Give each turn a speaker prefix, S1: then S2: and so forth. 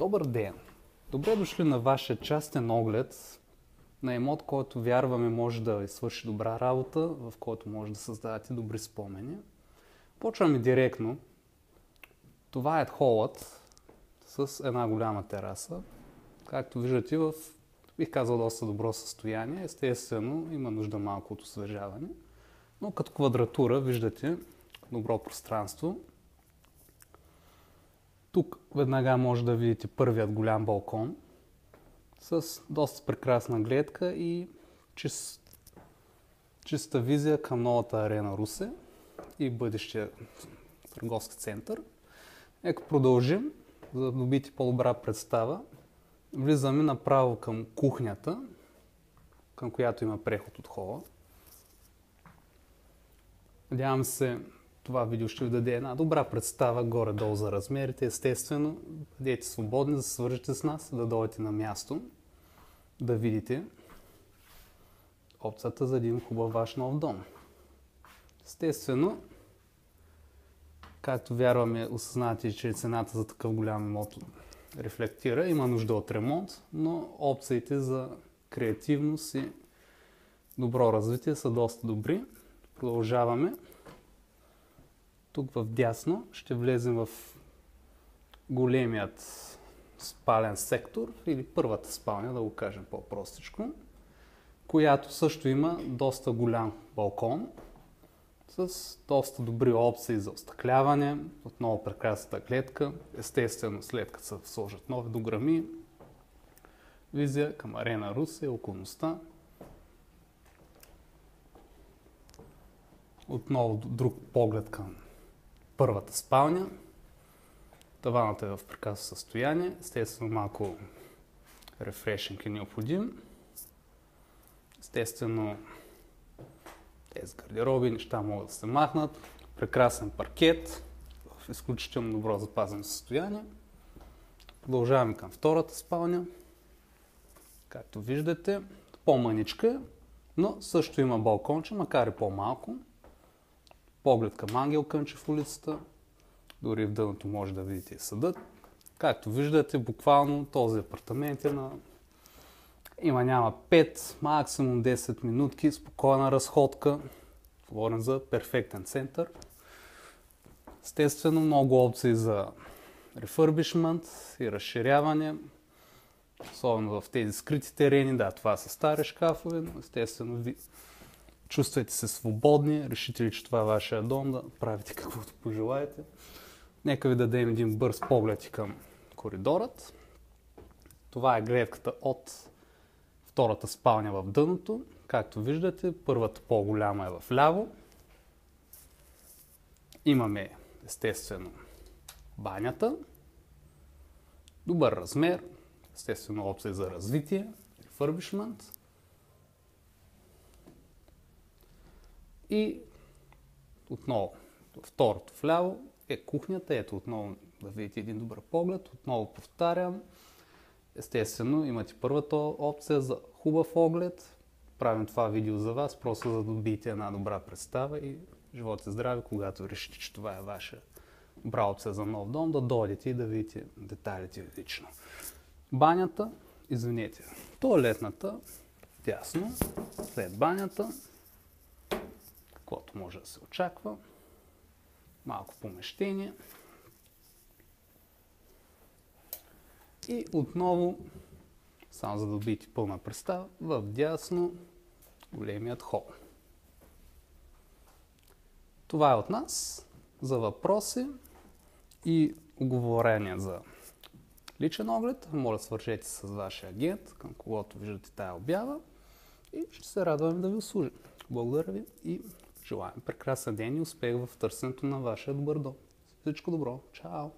S1: Добър ден! Добре дошли на вашия частен оглед на имот, който вярваме може да ви свърши добра работа, в който може да създадете добри спомени. Почваме директно. Това е холът с една голяма тераса. Както виждате, бих казал, доста добро състояние. Естествено, има нужда малко от освежаване. Но като квадратура виждате добро пространство. Тук веднага може да видите първият голям балкон с доста прекрасна гледка и чиста визия към новата арена Русе и бъдещия търговски център. Нека продължим, за да добиете по-добра представа. Влизаме направо към кухнята, към която има преход от хола. Надявам се, това видео ще ви даде една добра представа горе-долу за размерите. Естествено, бъдете свободни да се свържете с нас, да дойдете на място, да видите опцията за един хубав ваш нов дом. Естествено, както вярваме, осъзнавате, че цената за такъв голям имот рефлектира, има нужда от ремонт, но опциите за креативност и добро развитие са доста добри. Продължаваме. Тук в дясно ще влезем в големият спален сектор или първата спалня, да го кажем по-простичко, която също има доста голям балкон с доста добри опции за остъкляване, отново прекрасната гледка, естествено след като се сложат нови дограми, визия към арена Русе и околността. Отново друг поглед към първата спалня. Таванът е в прекрасно състояние. Естествено малко рефрешинг е необходим. Естествено тези гардероби, неща могат да се махнат. Прекрасен паркет в изключително добро запазено състояние. Продължаваме към втората спалня. Както виждате, по-мъничка, но също има балконче, макар и по-малко. Поглед към Ангел Кънчев улицата, дори в дъното може да видите съдът. Както виждате, буквално този апартамент е няма 5, максимум 10 минутки, спокойна разходка. Говорим за перфектен център. Естествено, много опции за рефърбишмент и разширяване. Особено в тези скрити терени. Да, това са стари шкафове, но естествено чувствайте се свободни, решите ли, че това е вашия дом, да правите каквото пожелаете. Нека ви дадем един бърз поглед и към коридорът. Това е гледката от втората спалня в дъното. Както виждате, първата по-голяма е в ляво. Имаме, естествено, банята. Добър размер, естествено опция за развитие, рефърбишмент. И отново, второто вляво е кухнята. Ето отново да видите един добър поглед. Отново повтарям. Естествено, имате първата опция за хубав оглед. Правим това видео за вас, просто за да добиете една добра представа и живот и здраве, когато решите, че това е ваша добра опция за нов дом, да дойдете и да видите детайлите лично. Банята, извинете, тоалетната, дясно, след банята, каквото може да се очаква. Малко помещение. И отново, само за да добиете пълна представа, в дясно големият хол. Това е от нас. За въпроси и оговорения за личен оглед, моля свържете с вашия агент, към когото виждате тая обява и ще се радваме да ви услужим. Благодаря ви и желаем прекрасен ден и успех в търсенето на вашия добър дом. Всичко добро! Чао!